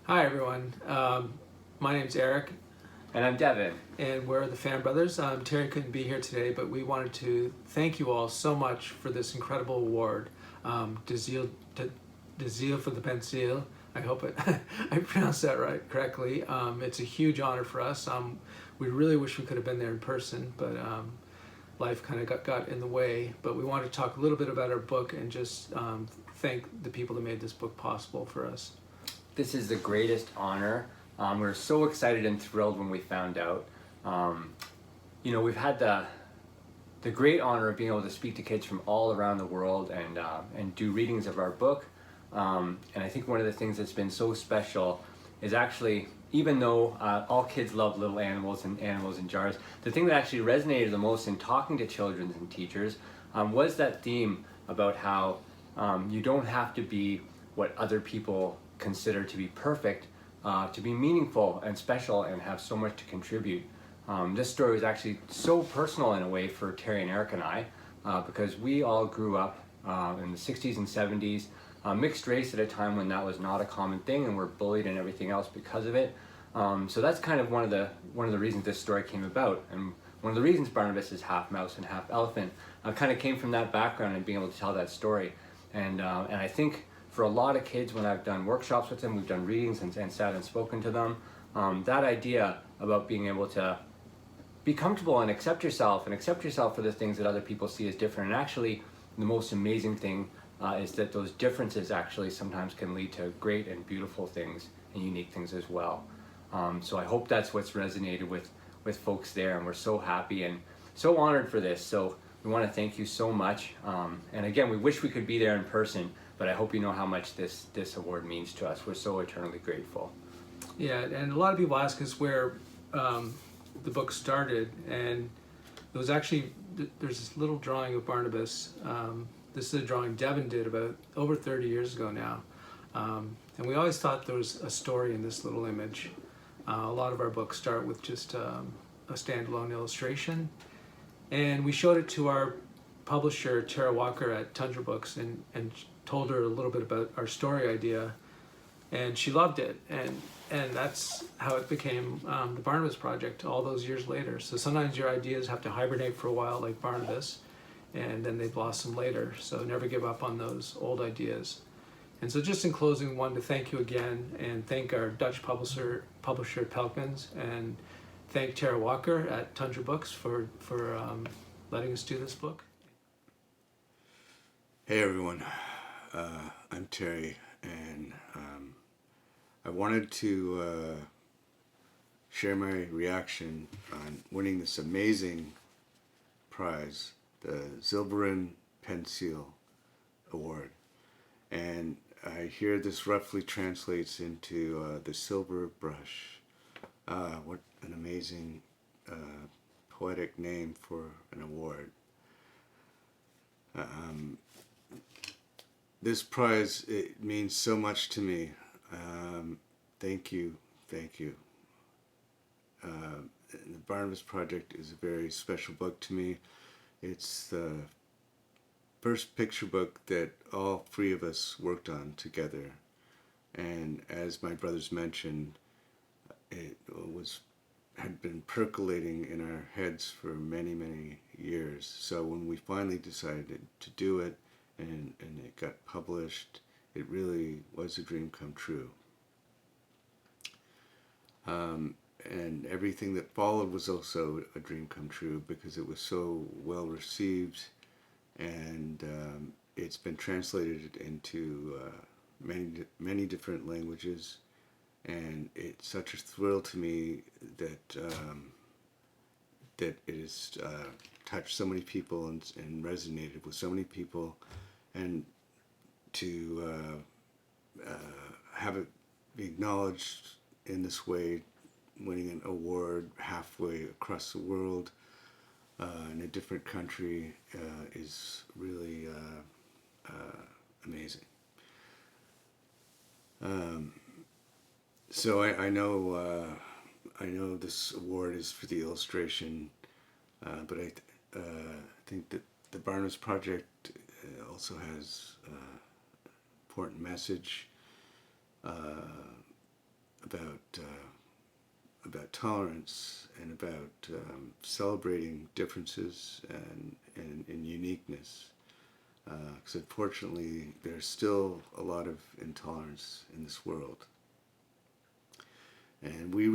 Hi everyone, my name's Eric And I'm Devin. and we're the Fan Brothers. Terry couldn't be here today, but we wanted to thank you all so much for this incredible award. De Zilveren Penseel, I hope I pronounced that correctly. It's a huge honor for us. We really wish we could have been there in person, but life kind of got in the way. But we wanted to talk a little bit about our book and just thank the people that made this book possible for us. This is the greatest honor. We were so excited and thrilled when we found out. We've had the great honor of being able to speak to kids from all around the world and do readings of our book. And I think one of the things that's been so special is actually, even though all kids love little animals and animals in jars, the thing that actually resonated the most in talking to children and teachers was that theme about how you don't have to be what other people consider to be perfect to be meaningful and special and have so much to contribute. This story was actually so personal in a way for Terry and Eric and I because we all grew up in the 60s and 70s, mixed race at a time when that was not a common thing and we're bullied and everything else because of it. So that's kind of one of the reasons this story came about, and one of the reasons Barnabus is half mouse and half elephant kind of came from that background and being able to tell that story. And I think for a lot of kids, when I've done workshops with them, we've done readings and sat and spoken to them, that idea about being able to be comfortable and accept yourself for the things that other people see as different. And actually, the most amazing thing is that those differences actually sometimes can lead to great and beautiful things and unique things as well. So I hope that's what's resonated with folks there, and we're so happy and so honored for this. So we want to thank you so much. And again, we wish we could be there in person, but I hope you know how much this award means to us. We're so eternally grateful. Yeah, and a lot of people ask us where the book started, and it was actually, there's this little drawing of Barnabus. This is a drawing Devin did about over 30 years ago now. And we always thought there was a story in this little image. A lot of our books start with just a standalone illustration. And we showed it to our publisher, Tara Walker at Tundra Books, and told her a little bit about our story idea, and she loved it, and that's how it became the Barnabus Project all those years later. So sometimes your ideas have to hibernate for a while, like Barnabus, and then they blossom later. So never give up on those old ideas. And so just in closing, we wanted to thank you again, and thank our Dutch publisher Pelkmans, and thank Tara Walker at Tundra Books for letting us do this book. Hey everyone, I'm Terry, and I wanted to share my reaction on winning this amazing prize, the Zilveren Penseel Award. And I hear this roughly translates into the silver brush. What an amazing poetic name for an award. This prize, it means so much to me. Thank you. The Barnabus Project is a very special book to me. It's the first picture book that all three of us worked on together. And as my brothers mentioned, it had been percolating in our heads for many, many years. So when we finally decided to do it, and it got published, it really was a dream come true. And everything that followed was also a dream come true because it was so well received, and it's been translated into many different languages, and it's such a thrill to me that it has touched so many people and resonated with so many people. And to have it be acknowledged in this way, winning an award halfway across the world in a different country is really amazing. So I know this award is for the illustration, but I think that the Barnabus Project also has important message about tolerance and about celebrating differences and uniqueness. Because unfortunately, there's still a lot of intolerance in this world. And we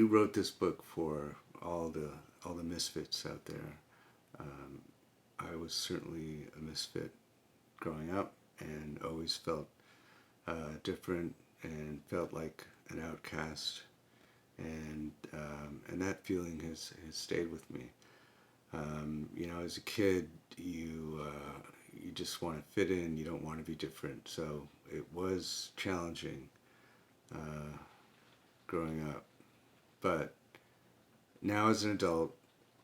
wrote this book for all the misfits out there. I was certainly a misfit growing up, and always felt different and felt like an outcast, and that feeling has stayed with me. As a kid, you just want to fit in. You don't want to be different. So it was challenging growing up, but now as an adult,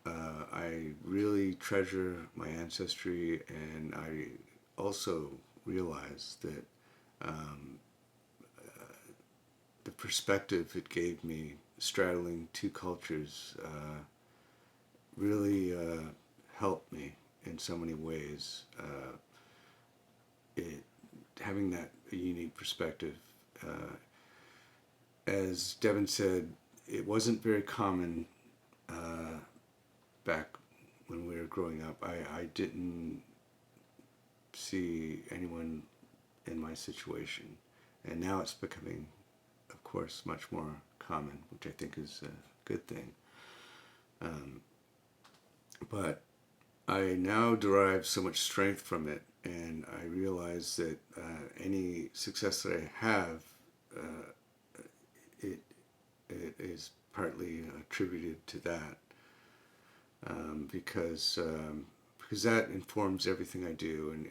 I really treasure my ancestry, and I also realize that the perspective it gave me, straddling two cultures, really helped me in so many ways. Having that unique perspective, as Devin said, it wasn't very common back when we were growing up. I didn't see anyone in my situation, and now it's becoming, of course, much more common, which I think is a good thing. But I now derive so much strength from it, and I realize that any success that I have, it is partly attributed to that, because that informs everything I do, and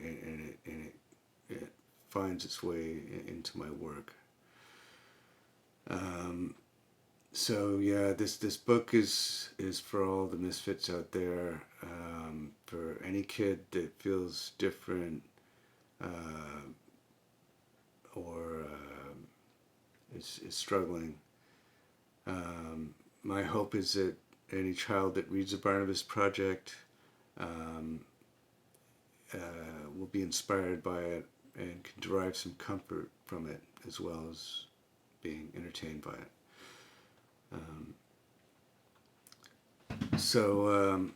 it finds its way into my work. So yeah, this book is for all the misfits out there, for any kid that feels different, or is struggling. My hope is that any child that reads the Barnabus Project will be inspired by it and can derive some comfort from it, as well as being entertained by it. So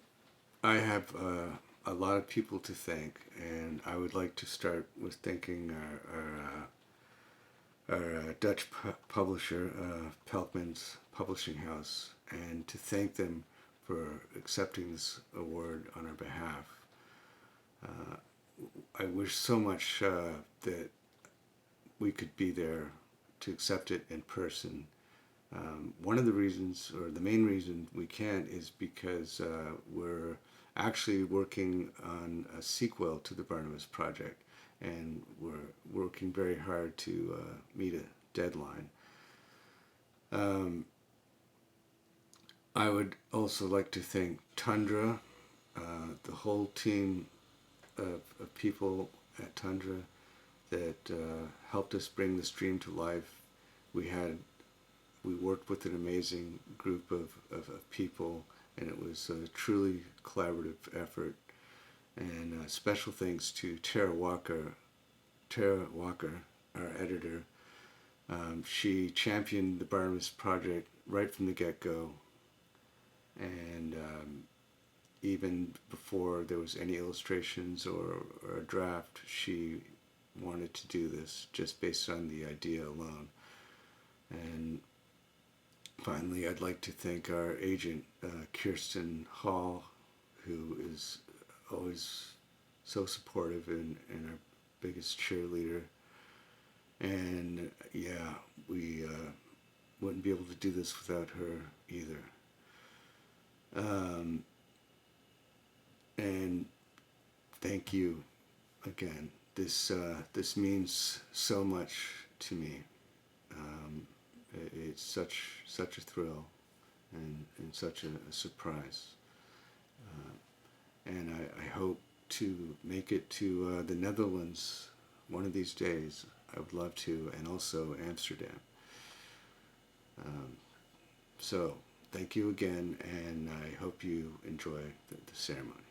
I have a lot of people to thank, and I would like to start with thanking our Dutch publisher, Pelkman's Publishing House, and to thank them for accepting this award on our behalf. I wish so much that we could be there to accept it in person. One of the reasons, or the main reason we can't, is because we're actually working on a sequel to the Barnabus Project, and we're working very hard to meet a deadline. I would also like to thank Tundra, the whole team of people at Tundra that helped us bring this dream to life. We worked with an amazing group of people, and it was a truly collaborative effort. And special thanks to Tara Walker, our editor. She championed the Barnabus Project right from the get-go, and even before there was any illustrations or a draft, she wanted to do this just based on the idea alone. And finally, I'd like to thank our agent, Kirsten Hall, who is always so supportive and our biggest cheerleader. And yeah, we wouldn't be able to do this without her either. And thank you again. This means so much to me. It's such a thrill and such a surprise. And I hope to make it to the Netherlands one of these days. I would love to, and also Amsterdam. So thank you again, and I hope you enjoy the ceremony.